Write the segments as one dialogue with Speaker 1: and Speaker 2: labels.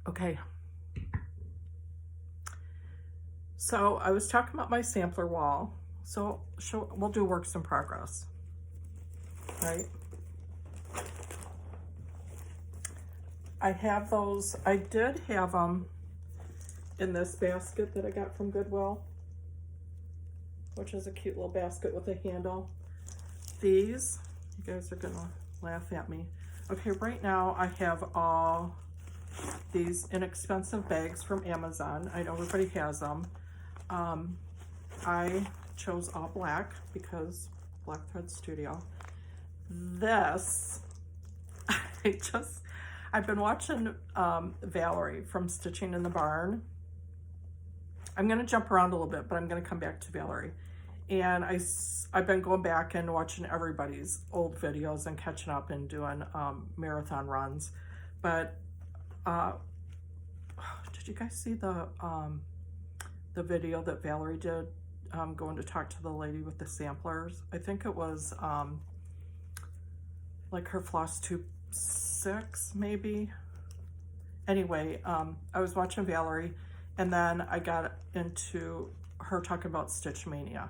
Speaker 1: Okay. So I was talking about my sampler wall. So we'll do works in progress, right? I have those, I did have them in this basket that I got from Goodwill, which is a cute little basket with a handle. These, you guys are gonna laugh at me. Okay, right now I have all these inexpensive bags from Amazon. I know everybody has them. I chose all black because Black Thread Studio. This, I've been watching Valerie from Stitching in the Barn. I'm gonna jump around a little bit, but I'm gonna come back to Valerie. And I've been going back and watching everybody's old videos and catching up and doing marathon runs. But did you guys see the video that Valerie did going to talk to the lady with the samplers? I think it was like her Floss Tube 6 maybe. Anyway, I was watching Valerie and then I got into her talking about Stitch Mania.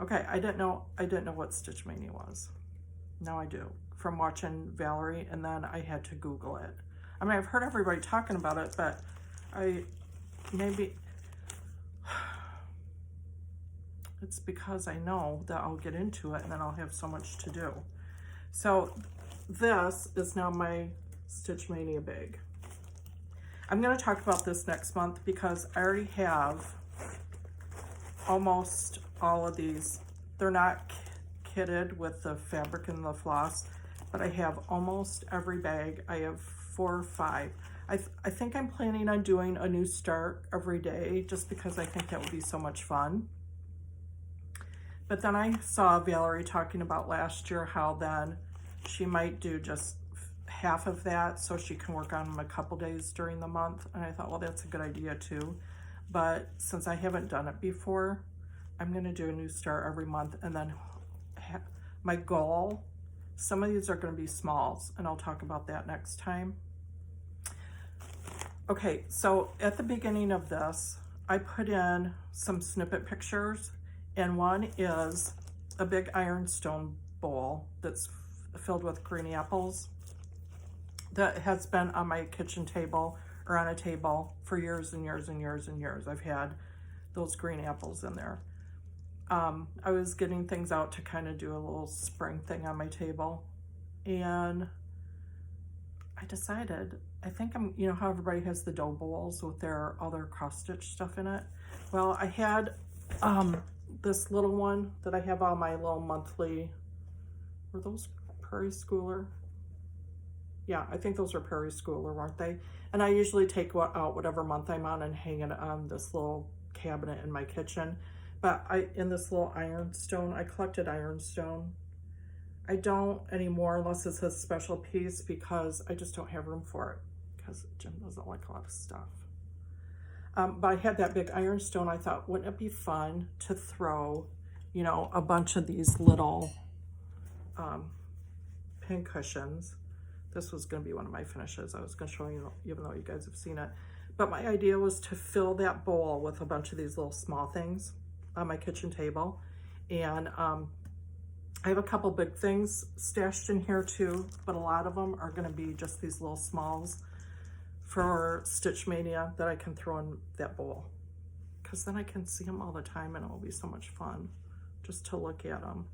Speaker 1: Okay, I didn't know what Stitch Mania was. Now I do, from watching Valerie, and then I had to Google it. I mean, I've heard everybody talking about it, but it's because I know that I'll get into it and then I'll have so much to do. So this is now my Stitch Mania bag. I'm gonna talk about this next month because I already have almost all of these. They're not kitted with the fabric and the floss, but I have almost every bag. I have 4 or 5. I think I'm planning on doing a new start every day just because I think that would be so much fun. But then I saw Valerie talking about last year how then she might do just half of that so she can work on them a couple days during the month. And I thought, well, that's a good idea too. But since I haven't done it before, I'm gonna do a new start every month. And then my goal, some of these are gonna be smalls and I'll talk about that next time. Okay, so at the beginning of this, I put in some snippet pictures, and one is a big ironstone bowl that's filled with green apples that has been on my kitchen table or on a table for years and years and years and years. I've had those green apples in there. I was getting things out to kind of do a little spring thing on my table, and I decided, I think you know how everybody has the dough bowls with all their cross stitch stuff in it? Well, I had this little one that I have all my little monthly, were those Prairie Schooler? Yeah, I think those are Prairie Schooler, weren't they? And I usually take out whatever month I'm on and hang it on this little cabinet in my kitchen. But in this little ironstone, I collected ironstone. I don't anymore unless it's a special piece because I just don't have room for it because Jim doesn't like a lot of stuff. But I had that big ironstone. I thought, wouldn't it be fun to throw, you know, a bunch of these little pin cushions. This was going to be one of my finishes. I was going to show you, even though you guys have seen it. But my idea was to fill that bowl with a bunch of these little small things on my kitchen table. And I have a couple big things stashed in here too, but a lot of them are going to be just these little smalls for Stitch Mania that I can throw in that bowl. Because then I can see them all the time and it will be so much fun just to look at them.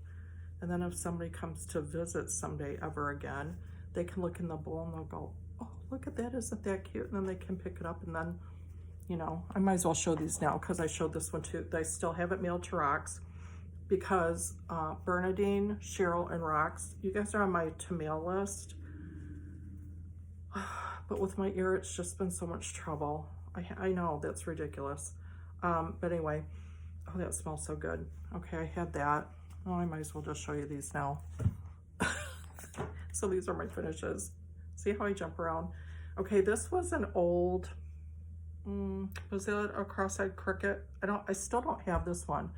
Speaker 1: And then if somebody comes to visit someday ever again, they can look in the bowl and they'll go, oh, look at that, isn't that cute? And then they can pick it up, and then, you know, I might as well show these now because I showed this one too. I still have it mailed to Rox because Bernadine, Cheryl, and Rox, you guys are on my to mail list. But with my ear, it's just been so much trouble. I know, that's ridiculous. But anyway, oh, that smells so good. Okay, I had that. Oh, I might as well just show you these now. So these are my finishes. See how I jump around? Okay, this was an old, was it a cross-eyed cricket? I still don't have this one,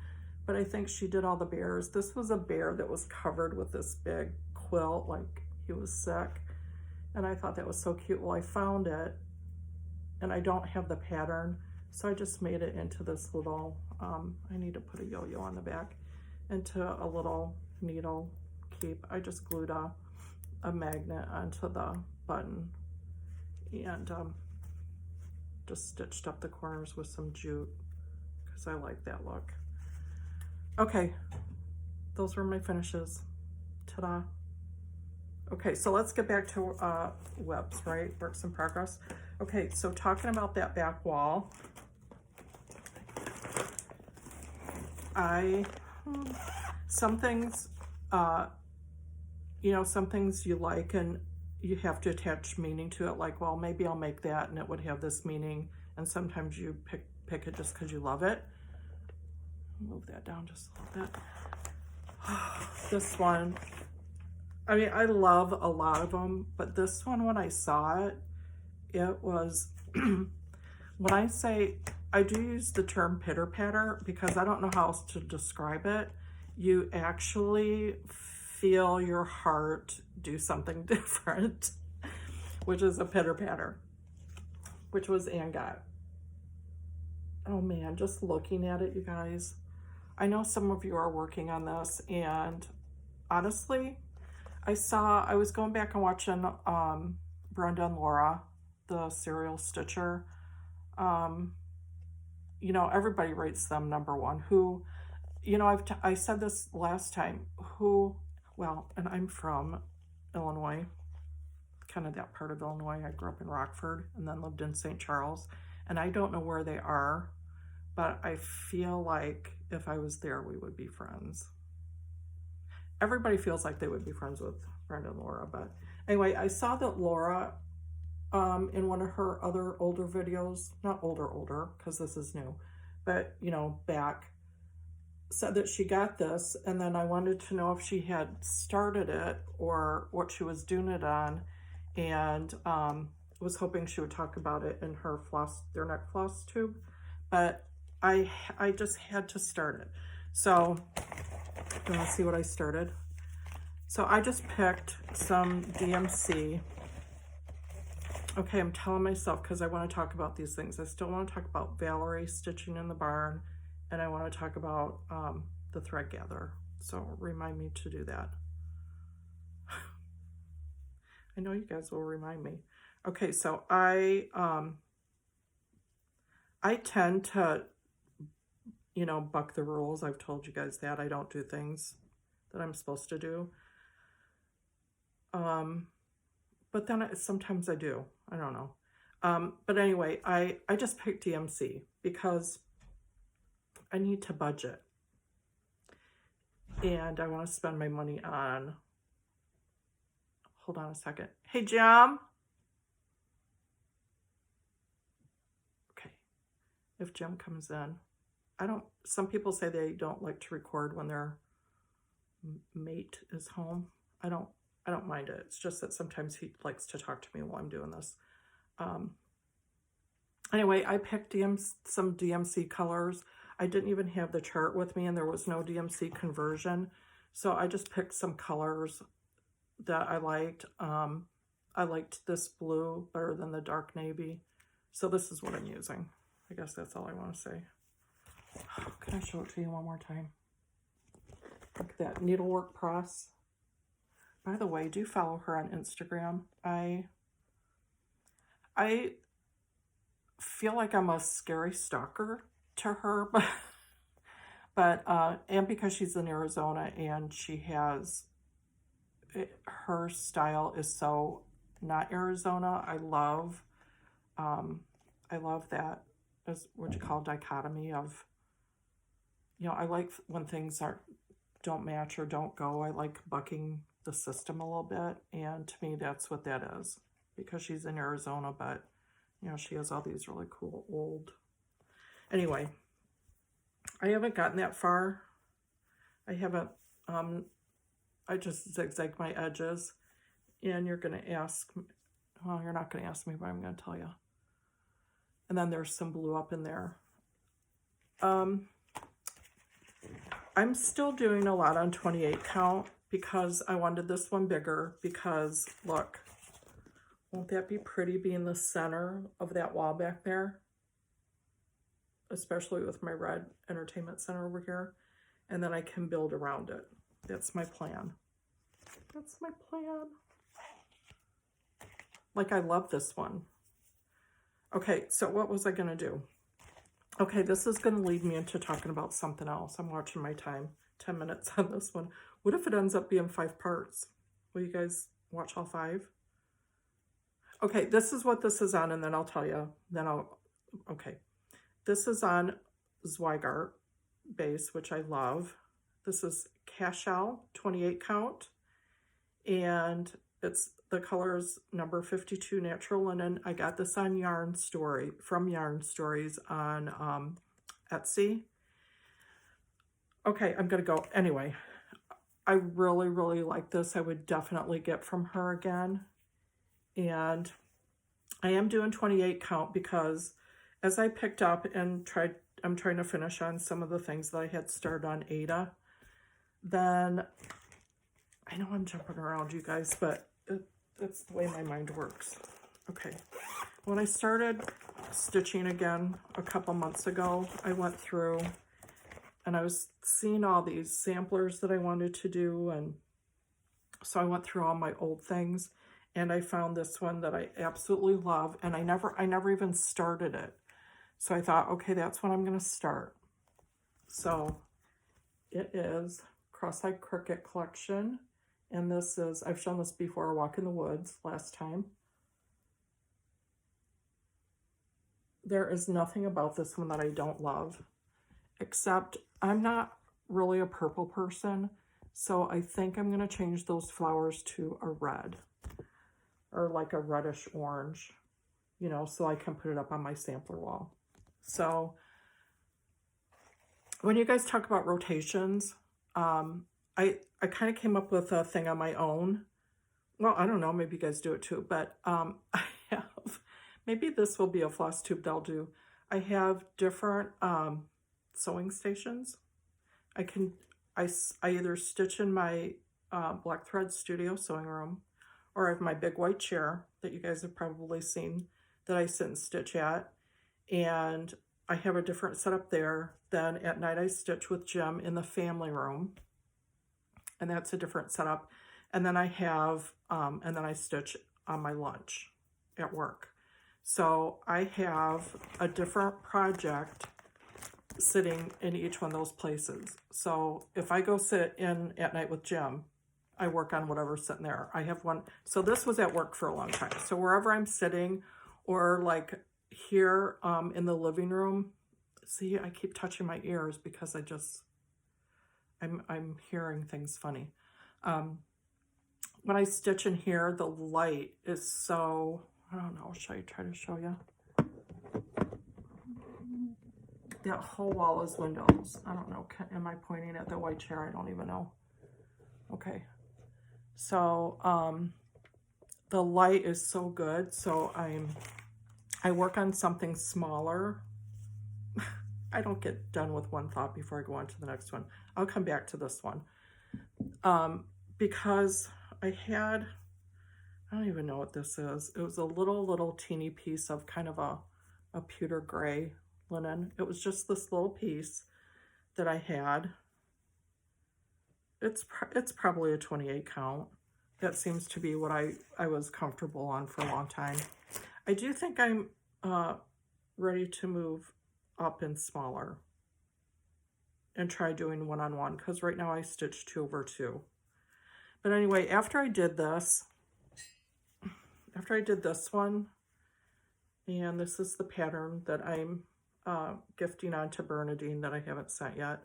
Speaker 1: but I think she did all the bears. This was a bear that was covered with this big quilt, like he was sick. And I thought that was so cute. Well, I found it and I don't have the pattern, so I just made it into this little, I need to put a yo-yo on the back, into a little needle keep. I just glued a magnet onto the button and just stitched up the corners with some jute because I like that look. Okay, those were my finishes. Ta-da. Okay, so let's get back to webs, right? Works in progress. Okay, so talking about that back wall, some things, you know, some things you like and you have to attach meaning to it, like, well, maybe I'll make that and it would have this meaning, and sometimes you pick it just because you love it. Move that down just a little bit. This one, I mean, I love a lot of them, but this one, when I saw it, it was, when I say, I do use the term pitter patter because I don't know how else to describe it. You actually feel your heart do something different, which is a pitter patter, which was Ann got. Oh man, just looking at it, you guys. I know some of you are working on this, and honestly, I was going back and watching Brenda and Laura, the serial stitcher. You know, everybody rates them #1. Who, you know, I said this last time, well, and I'm from Illinois, kind of that part of Illinois. I grew up in Rockford and then lived in St. Charles, and I don't know where they are, but I feel like if I was there, we would be friends. Everybody feels like they would be friends with Brenda and Laura, but anyway, I saw that Laura, in one of her other older videos, not older, because this is new, but, you know, back, said that she got this, and then I wanted to know if she had started it or what she was doing it on, and was hoping she would talk about it in her their neck floss tube, but I just had to start it. So you want to see what I started? So I just picked some DMC. Okay, I'm telling myself, because I want to talk about these things. I still want to talk about Valerie stitching in the barn, and I want to talk about the thread gather. So remind me to do that. I know you guys will remind me. Okay, so I tend to, you know, buck the rules. I've told you guys that. I don't do things that I'm supposed to do. But then sometimes I do. I don't know. But anyway, I just picked DMC because I need to budget. And I want to spend my money on, hold on a second. Hey, Jim. Okay. If Jim comes in, some people say they don't like to record when their mate is home. I don't mind it. It's just that sometimes he likes to talk to me while I'm doing this. Anyway, I picked some DMC colors. I didn't even have the chart with me, and there was no DMC conversion. So I just picked some colors that I liked. I liked this blue better than the dark navy. So this is what I'm using. I guess that's all I want to say. Can I show it to you one more time? Look at that needlework press. By the way, do follow her on Instagram. I feel like I'm a scary stalker to her, but and because she's in Arizona and she has, her style is so not Arizona. I love that, as what you call dichotomy of, you know, I like when things don't match or don't go. I like bucking the system a little bit, and to me that's what that is, because she's in Arizona, but you know, she has all these really cool old, anyway, I haven't gotten that far. I haven't, I just zigzag my edges, and you're going to ask, well, you're not going to ask me, but I'm going to tell you. And then there's some blue up in there. I'm still doing a lot on 28 count because I wanted this one bigger, because look, Won't that be pretty being the center of that wall back there? Especially with my red entertainment center over here. And then I can build around it. That's my plan. That's my plan. Like, I love this one. Okay, so what was I going to do? Okay, this is going to lead me into talking about something else. I'm watching my time. 10 minutes on this one. What if it ends up being 5 parts? Will you guys watch all 5? Okay, this is what this is on, and then I'll tell you. Okay. This is on Zweigart base, which I love. This is Cashel 28 count, and the color is number 52 natural linen. I got this on from Yarn Stories on Etsy. Okay, I'm gonna go anyway. I really, really like this. I would definitely get from her again. And I am doing 28 count because as I picked up and I'm trying to finish on some of the things that I had started on Ada. Then, I know I'm jumping around, you guys, but that's the way my mind works. Okay, when I started stitching again a couple months ago, I went through and I was seeing all these samplers that I wanted to do, and so I went through all my old things, and I found this one that I absolutely love, and I never even started it. So I thought, okay, that's what I'm going to start. So it is Cross-Eyed Cricket Collection, and this is, I've shown this before, Walk in the Woods last time. There is nothing about this one that I don't love, except I'm not really a purple person, so I think I'm going to change those flowers to a red, or like a reddish orange, you know, so I can put it up on my sampler wall. So when you guys talk about rotations, I kind of came up with a thing on my own. Well, I don't know, maybe you guys do it too, but I have, maybe this will be a floss tube that I'll do. I have different sewing stations. I either stitch in my Black Thread Studio sewing room, or I have my big white chair that you guys have probably seen that I sit and stitch at, and I have a different setup there. Then at night I stitch with Jim in the family room, and that's a different setup. And then I have, and then I stitch on my lunch at work. So I have a different project sitting in each one of those places. So if I go sit in at night with Jim, I work on whatever's sitting there. I have one. So this was at work for a long time. So wherever I'm sitting, or like here in the living room, see, I keep touching my ears because I'm hearing things funny. When I stitch in here, the light is so, I don't know, should I try to show you? That whole wall is windows. I don't know, am I pointing at the white chair? I don't even know. Okay, so the light is so good, so I work on something smaller. I don't get done with one thought before I go on to the next one. I'll come back to this one. Because I don't even know what this is. It was a little teeny piece of kind of a pewter gray linen. It was just this little piece that I had. It's probably a 28 count. That seems to be what I was comfortable on for a long time. I do think I'm ready to move up and smaller and try doing one-on-one, because right now I stitch 2/2. But anyway, after I did this one, and this is the pattern that I'm gifting on to Bernadine that I haven't sent yet,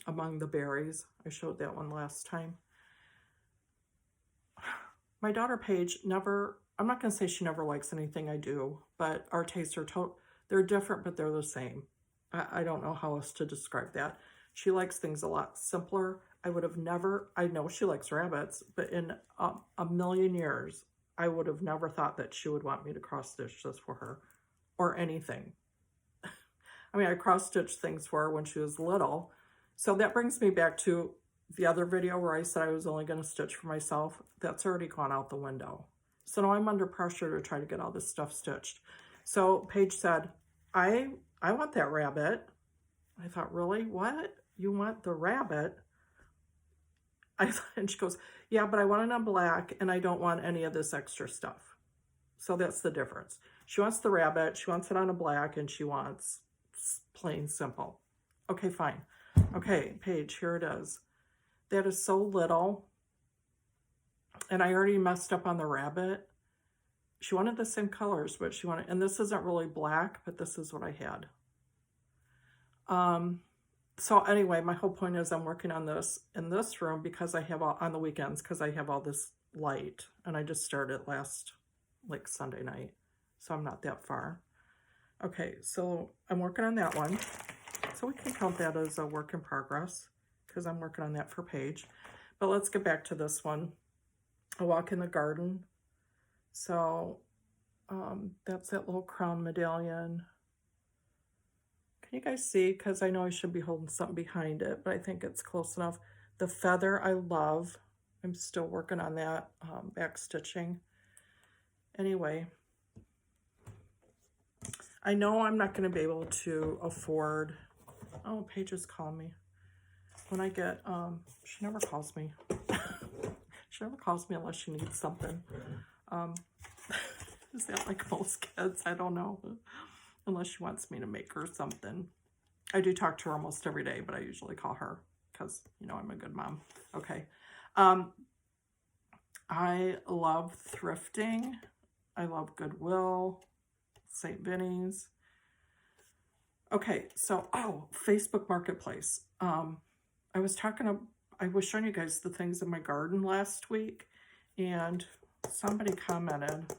Speaker 1: Among the Berries. I showed that one last time. My daughter Paige I'm not going to say she never likes anything I do, but our tastes are they're different, but they're the same. I don't know how else to describe that. She likes things a lot simpler. I know she likes rabbits, but in a million years, I would have never thought that she would want me to cross stitch this for her or anything. I mean, I cross stitched things for her when she was little. So that brings me back to the other video where I said I was only going to stitch for myself, that's already gone out the window. So now I'm under pressure to try to get all this stuff stitched. So Paige said, I want that rabbit. I thought, really? What? You want the rabbit? And she goes, yeah, but I want it on black and I don't want any of this extra stuff. So that's the difference. She wants the rabbit, she wants it on a black, and she wants plain simple. Okay, fine. Okay, Paige, here it is. That is so little. And I already messed up on the rabbit. She wanted the same colors, but she wanted, and this isn't really black, but this is what I had. So anyway, my whole point is I'm working on this in this room because I have all, on the weekends, because I have all this light, and I just started last, like, Sunday night, so I'm not that far. Okay, so I'm working on that one. So we can count that as a work in progress because I'm working on that for Paige. But let's get back to this one. A Walk in the Garden. So that's that little crown medallion. Can you guys see? Because I know I should be holding something behind it, but I think it's close enough. The feather I love. I'm still working on that back stitching. Anyway, I know I'm not going to be able to afford. Oh, Paige is calling me. When I get, she never calls me. She never calls me unless she needs something. Is that like most kids? I don't know. Unless she wants me to make her something. I do talk to her almost every day, but I usually call her because, you know, I'm a good mom. Okay. I love thrifting. I love Goodwill, St. Vinny's. Okay, so, Facebook Marketplace. I was showing you guys the things in my garden last week, and somebody commented,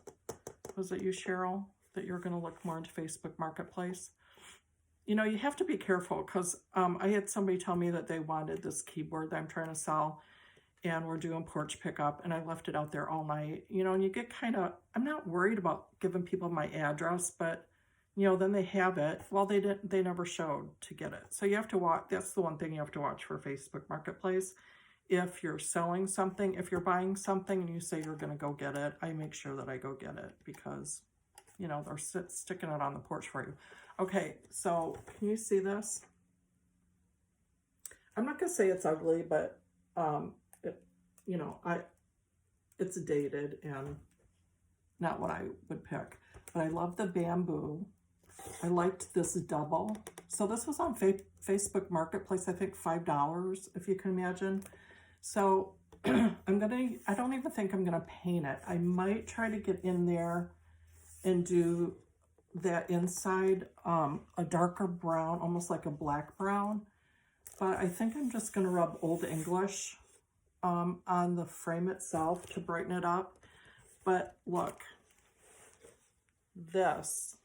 Speaker 1: was it you, Cheryl, that you're going to look more into Facebook Marketplace? You know, you have to be careful because I had somebody tell me that they wanted this keyboard that I'm trying to sell, and we're doing porch pickup, and I left it out there all night. You know, and you get kind of, I'm not worried about giving people my address, but, you know, then they have it. Well, they never showed to get it. So you have to watch, that's the one thing you have to watch for Facebook Marketplace. If you're selling something, if you're buying something and you say you're going to go get it, I make sure that I go get it because, you know, they're sticking it on the porch for you. Okay, so can you see this? I'm not going to say it's ugly, but, you know, it's dated and not what I would pick. But I love the bamboo. I liked this double. So this was on Facebook Marketplace, I think $5, if you can imagine. So I don't even think I'm gonna paint it. I might try to get in there and do that inside a darker brown, almost like a black brown. But I think I'm just gonna rub Old English on the frame itself to brighten it up. But look, this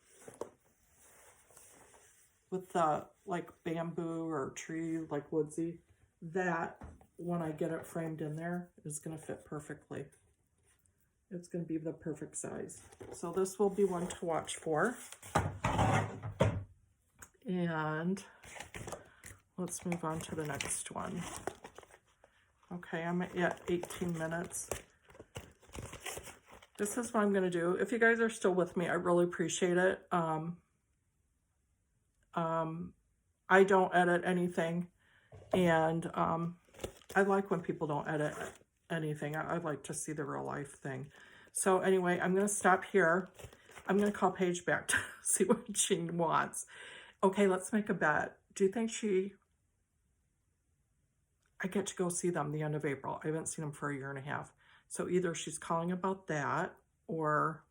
Speaker 1: with the like bamboo or tree, like woodsy, that when I get it framed in there is going to fit perfectly. It's going to be the perfect size. So this will be one to watch for. And let's move on to the next one. Okay, I'm at 18 minutes. This is what I'm going to do. If you guys are still with me, I really appreciate it. I don't edit anything, and I like when people don't edit anything. I like to see the real life thing. So anyway, I'm going to stop here. I'm going to call Paige back to see what she wants. Okay, let's make a bet. Do you think I get to go see them the end of April. I haven't seen them for a year and a half. So either she's calling about that or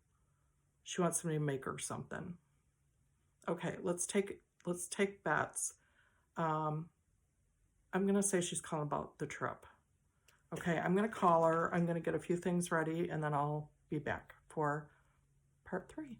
Speaker 1: she wants me to make her something. Okay, let's take bets. I'm going to say she's calling about the trip. Okay, I'm going to call her. I'm going to get a few things ready, and then I'll be back for part 3.